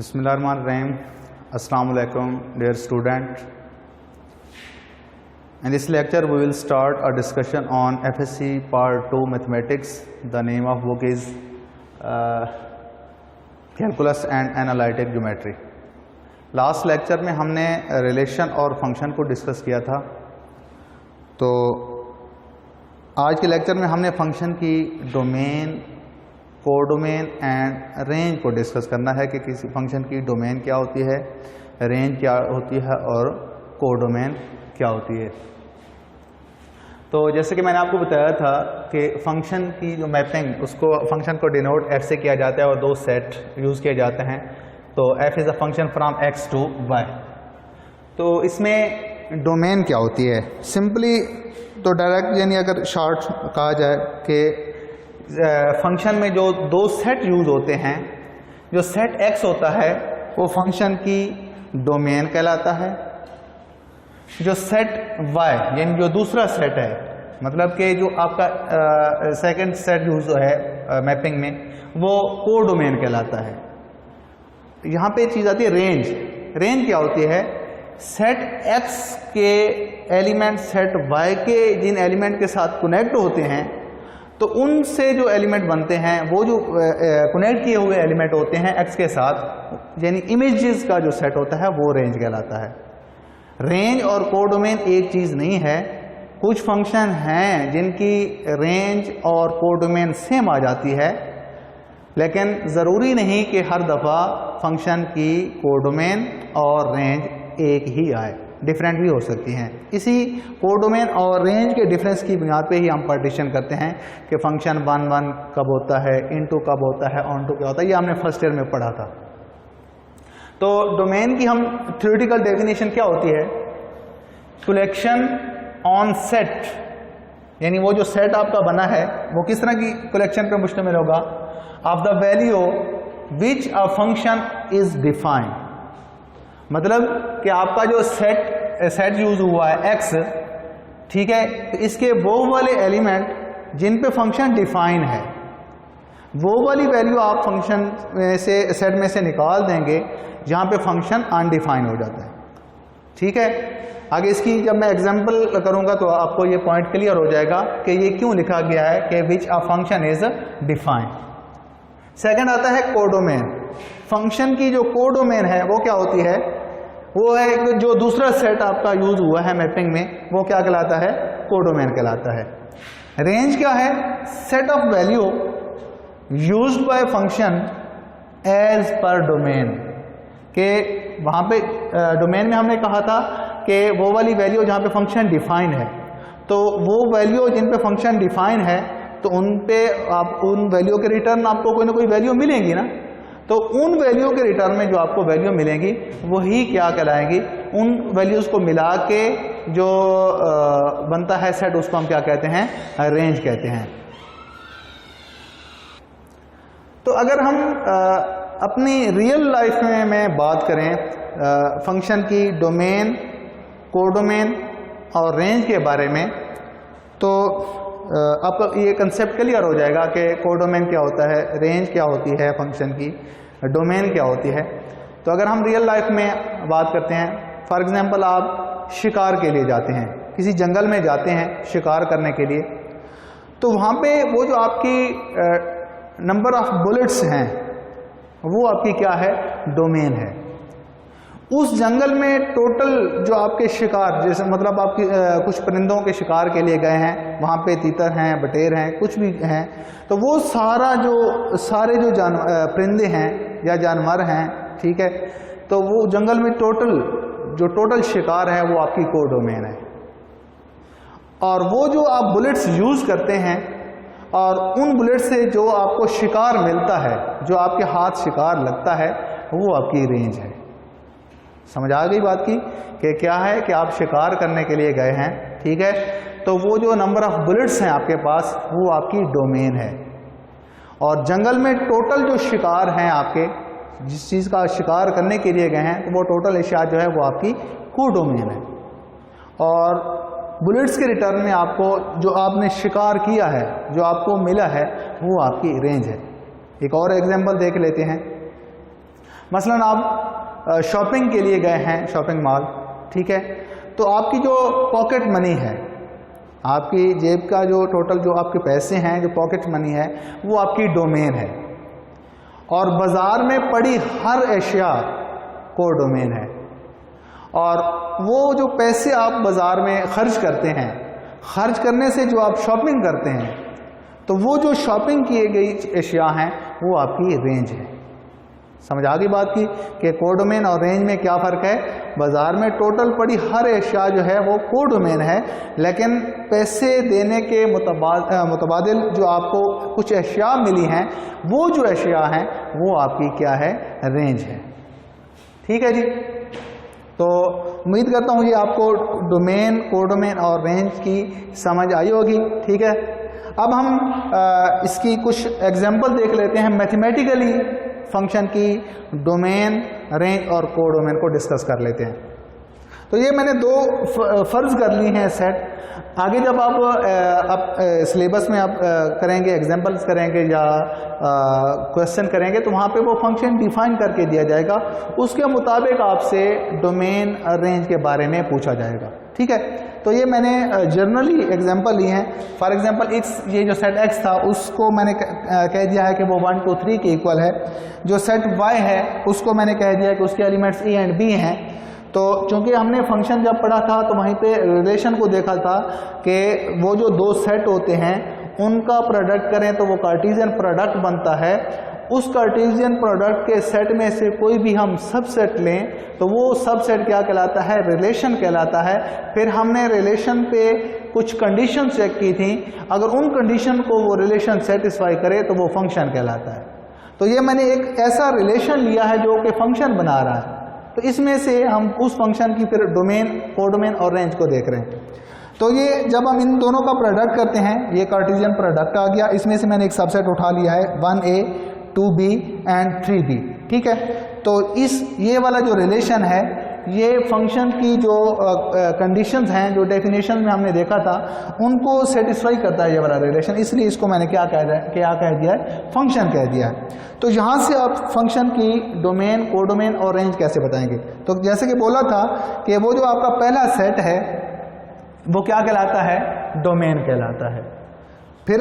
Bismillahirrahmanirrahim. Assalamu alaikum, dear student. In this lecture, we will start a discussion on FSC Part 2 Mathematics. The name of book is Calculus and Analytic Geometry. Last lecture में हमने relation और function को discuss किया था, तो आज के lecture में हमने फंक्शन की डोमेन, कोडोमेन एंड रेंज को डिस्कस करना है कि किसी फंक्शन की डोमेन क्या होती है, रेंज क्या होती है और कोडोमेन क्या होती है। तो जैसे कि मैंने आपको बताया था कि फंक्शन की जो मैपिंग, उसको फंक्शन को डिनोट एफ से किया जाता है और दो सेट यूज़ किए जाते हैं। तो f is a function from x to y। तो इसमें डोमेन क्या होती है? सिंपली तो डायरेक्ट यानी अगर शॉर्ट कहा जाए कि फंक्शन में जो दो सेट यूज़ होते हैं, जो सेट x होता है वो फंक्शन की डोमेन कहलाता है। जो सेट y यानी जो दूसरा सेट है, मतलब कि जो आपका सेकंड सेट यूज़ है मैपिंग में, वो कोडोमेन कहलाता है। यहाँ पे चीज़ आती है रेंज। रेंज क्या होती है? सेट x के एलिमेंट सेट y के जिन एलिमेंट के साथ कनेक्ट होते हैं, तो उनसे जो एलिमेंट बनते हैं, वो जो कनेक्ट किए हुए एलिमेंट होते हैं x के साथ, यानी इमेजेस का जो सेट होता है, वो रेंज कहलाता है। रेंज और कोडोमेन एक चीज़ नहीं है। कुछ फंक्शन हैं जिनकी रेंज और कोडोमेन सेम आ जाती है, लेकिन ज़रूरी नहीं कि हर दफ़ा फंक्शन की कोडोमेन और रेंज एक ही आए, डिफरेंट भी हो सकती हैं। इसी कोडोमेन और रेंज के डिफरेंस की बुनियाद पे ही हम पार्टीशन करते हैं कि फंक्शन 1 कब होता है, इनटू कब होता है, ऑनटू क्या होता है। ये हमने फर्स्ट ईयर में पढ़ा था। तो डोमेन की हम थ्योरेटिकल डेफिनेशन क्या होती है? कलेक्शन ऑन सेट, यानी वो जो सेट आपका बना है वो किस तरह की कलेक्शन पर मुश्तमिल होगा? Of the value which a function is defined. मतलब कि आपका जो सेट यूज हुआ है x, ठीक है, तो इसके वो वाले एलिमेंट जिन पे फंक्शन डिफाइन है, वो वाली वैल्यू आप फंक्शन में से, सेट में से निकाल देंगे जहाँ पे फंक्शन अनडिफाइन हो जाता है। ठीक है, आगे इसकी जब मैं एग्जांपल करूँगा तो आपको ये पॉइंट क्लियर हो जाएगा कि ये क्यों लिखा गया है कि which a function is defined. Second आता है कोडोमेन। फंक्शन की जो कोडोमेन है वो क्या होती है? वो है जो दूसरा सेट आपका यूज हुआ है मैपिंग में, वो क्या कहलाता है? कोडोमेन कहलाता है। रेंज क्या है? Set of value used by function as per domain. के वहाँ पे डोमेन में हमने कहा था कि वो वाली वैल्यू जहाँ पे फंक्शन डिफाइन है, तो वो वैल्यू जिन पे फंक्शन डिफाइन है, तो उन पे आप उन वैल्यू के रिटर्न आपको कोई ना कोई वैल्यू मिलेंगी ना। तो उन वैल्यू के रिटर्न में जो आपको वैल्यू मिलेंगी वही क्या कहलाएंगी? उन वैल्यूज़ को मिला के जो बनता है सेट, उसको हम क्या कहते हैं? रेंज कहते हैं। तो अगर हम अपनी रियल लाइफ में बात करें फंक्शन की डोमेन, कोडोमेन और रेंज के बारे में, तो अब ये कंसेप्ट क्लियर हो जाएगा कि कोडोमेन क्या होता है, रेंज क्या होती है फंक्शन की, डोमेन क्या होती है। तो अगर हम रियल लाइफ में बात करते हैं, फॉर एग्जांपल आप शिकार के लिए जाते हैं, किसी जंगल में जाते हैं शिकार करने के लिए, तो वहाँ पे वो जो आपकी नंबर ऑफ बुलेट्स हैं, वो आपकी क्या है? डोमेन है। उस जंगल में टोटल जो आपके शिकार, जैसे मतलब आपकी कुछ परिंदों के शिकार के लिए गए हैं, वहाँ पे तीतर हैं, बटेर हैं, कुछ भी हैं, तो वो सारे जो परिंदे हैं या जानवर हैं, ठीक है, तो वो जंगल में टोटल शिकार है, वो आपकी कोडोमेन है। और वो जो आप बुलेट्स यूज़ करते हैं और उन बुलेट से जो आपको शिकार मिलता है, जो आपके हाथ शिकार लगता है, वो आपकी रेंज है। समझ आ गई बात की कि क्या है कि आप शिकार करने के लिए गए हैं, ठीक है, तो वो जो नंबर ऑफ बुलेट्स हैं आपके पास, वो आपकी डोमेन है। और जंगल में टोटल जो शिकार हैं आपके, जिस चीज़ का शिकार करने के लिए गए हैं, तो वो टोटल एशिया जो है वो आपकी कोडोमेन है। और बुलेट्स के रिटर्न में आपको जो आपने शिकार किया है, जो आपको मिला है, वो आपकी रेंज है। एक और एग्जांपल देख लेते हैं। मसलन आप शॉपिंग के लिए गए हैं शॉपिंग मॉल, ठीक है, तो आपकी जो पॉकेट मनी है, आपकी जेब का जो टोटल जो आपके पैसे हैं, जो पॉकेट मनी है, वो आपकी डोमेन है। और बाज़ार में पड़ी हर एशिया को डोमेन है। और वो जो पैसे आप बाज़ार में खर्च करते हैं, खर्च करने से जो आप शॉपिंग करते हैं, तो वो जो शॉपिंग किए गई एशिया हैं वो आपकी रेंज है। समझ आ गई बात की कि कोडोमेन और रेंज में क्या फ़र्क है। बाज़ार में टोटल पड़ी हर एशिया जो है वो कोडोमेन है, लेकिन पैसे देने के मुतबादिल जो आपको कुछ एशिया मिली हैं, वो जो एशिया हैं वो आपकी क्या है, रेंज है। ठीक है जी। तो उम्मीद करता हूँ ये आपको डोमेन, कोडोमेन और रेंज की समझ आई होगी। ठीक है, अब हम इसकी कुछ एग्जांपल देख लेते हैं, मैथमेटिकली फंक्शन की डोमेन, रेंज और कोडोमेन को डिस्कस कर लेते हैं। तो ये मैंने दो फ़र्ज़ कर ली हैं सेट। आगे जब आप सिलेबस में आप करेंगे, एग्जांपल्स करेंगे या क्वेश्चन करेंगे, तो वहाँ पे वो फंक्शन डिफाइन करके दिया जाएगा, उसके मुताबिक आपसे डोमेन रेंज के बारे में पूछा जाएगा। ठीक है, तो ये मैंने जनरली एग्जांपल ली हैं। फॉर एग्जांपल ये जो सेट x था उसको मैंने कह दिया है कि वो 1 2 3 के इक्वल है। जो सेट y है उसको मैंने कह दिया कि उसके एलिमेंट्स a एंड b हैं। तो चूंकि हमने फंक्शन जब पढ़ा था तो वहीं पे रिलेशन को देखा था कि वो जो दो सेट होते हैं उनका प्रोडक्ट करें तो वो कार्टेशियन प्रोडक्ट बनता है। उस कार्टेशियन प्रोडक्ट के सेट में से कोई भी हम सबसेट लें तो वो सबसेट क्या कहलाता है, रिलेशन कहलाता है। फिर हमने रिलेशन पे कुछ कंडीशन चेक की थी, अगर उन कंडीशन को वो रिलेशन सेटिस्फाई करे तो वो फंक्शन कहलाता है। तो ये मैंने एक ऐसा रिलेशन लिया है जो कि फंक्शन बना रहा है। तो इसमें से हम उस फंक्शन की फिर डोमेन, कोडोमेन और रेंज को देख रहे हैं। तो ये जब हम इन दोनों का प्रोडक्ट करते हैं, ये कार्टेशियन प्रोडक्ट आ गया, इसमें से मैंने एक सबसेट उठा लिया है 1a 2b एंड 3b। ठीक है, तो ये वाला जो रिलेशन है ये फंक्शन की जो कंडीशंस हैं, जो डेफिनेशन में हमने देखा था, उनको सेटिस्फाई करता है ये वाला रिलेशन। इसलिए इसको मैंने क्या कह दिया है, फंक्शन कह दिया है। तो यहाँ से आप फंक्शन की डोमेन, कोडोमेन और रेंज कैसे बताएंगे। तो जैसे कि बोला था कि वो जो आपका पहला सेट है वो क्या कहलाता है, डोमेन कहलाता है। फिर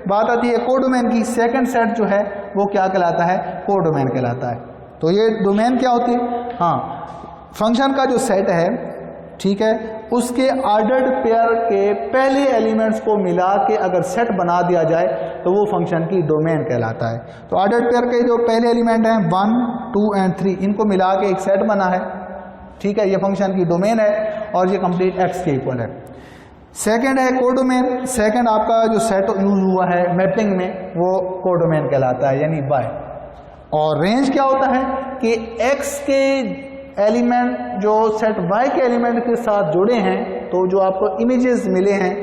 बात आती है कोडोमेन की, सेकंड सेट जो है वो क्या कहलाता है, कोडोमेन कहलाता है। तो ये डोमेन क्या होती है, हाँ, फंक्शन का जो सेट है, ठीक है, उसके ऑर्डर्ड पेयर के पहले एलिमेंट्स को मिला के अगर सेट बना दिया जाए तो वो फंक्शन की डोमेन कहलाता है। तो ऑर्डर्ड पेयर के जो पहले एलिमेंट हैं 1 2 एंड 3, इनको मिला के एक सेट बना है। ठीक है, ये फंक्शन की डोमेन है और ये कंप्लीट x के इक्वल है। सेकंड है कोडोमेन। सेकंड आपका जो सेट यूज हुआ है मैपिंग में वो कोडोमेन कहलाता है, यानी y। और रेंज क्या होता है कि x के एलिमेंट जो सेट y के एलिमेंट के साथ जुड़े हैं, तो जो आपको इमेजेस मिले हैं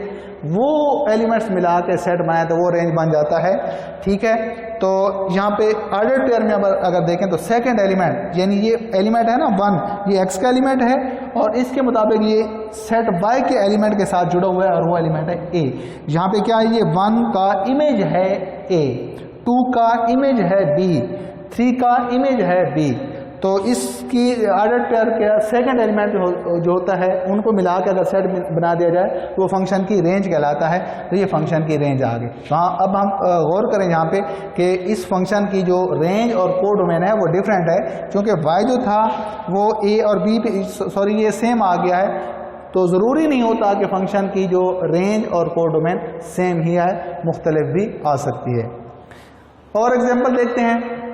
वो एलिमेंट्स मिला के सेट बनाए तो वो रेंज बन जाता है। ठीक है, तो यहाँ पे ऑर्डर पेयर में अगर देखें तो सेकंड एलिमेंट, यानी ये एलिमेंट है ना 1, ये x का एलिमेंट है और इसके मुताबिक ये सेट y के एलिमेंट के साथ जुड़ा हुआ है और वो एलिमेंट है a। यहाँ पे क्या है, ये 1 का इमेज है a, 2 का इमेज है b, 3 का इमेज है b। तो इसकी ऑर्डर पेयर के सेकंड एलिमेंट जो होता है उनको मिला के अगर सेट बना दिया जाए तो वो फंक्शन की रेंज कहलाता है। तो ये फंक्शन की रेंज आ गई। वहाँ अब हम गौर करें यहाँ पे कि इस फंक्शन की जो रेंज और कोडोमेन है वो डिफरेंट है, क्योंकि y जो था वो a और b पे, सॉरी, ये सेम आ गया है। तो ज़रूरी नहीं होता कि फंक्शन की जो रेंज और कोडोमेन सेम ही है, मुख्तलिफ भी आ सकती है। और एग्जाम्पल देखते हैं।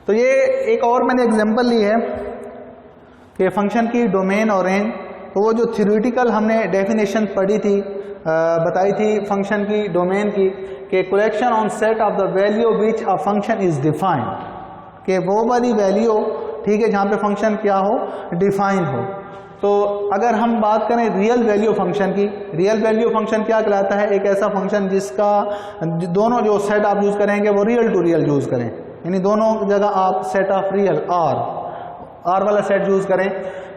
तो ये एक और मैंने एग्जांपल ली है कि फंक्शन की डोमेन और रेंज। तो वो जो थ्योरेटिकल हमने डेफिनेशन पढ़ी थी, बताई थी फंक्शन की डोमेन की, कि collection on set of the value which a function is defined, कि वो वाली वैल्यू, ठीक है, जहाँ पे फंक्शन क्या हो, डिफाइन हो। तो अगर हम बात करें रियल वैल्यू फंक्शन की, रियल वैल्यू फंक्शन क्या कहलाता है, एक ऐसा फंक्शन जिसका दोनों जो सेट आप यूज़ करेंगे वो रियल टू रियल यूज़ करें, यानी दोनों जगह आप सेट ऑफ रियल आर वाला सेट यूज़ करें।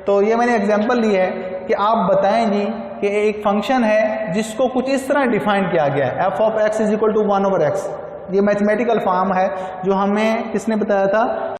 तो ये मैंने एग्जांपल ली है कि आप बताएं जी कि एक फंक्शन है जिसको कुछ इस तरह डिफाइन किया गया है, f of x is equal to 1/x। ये मैथमेटिकल फॉर्म है जो हमें किसने बताया था,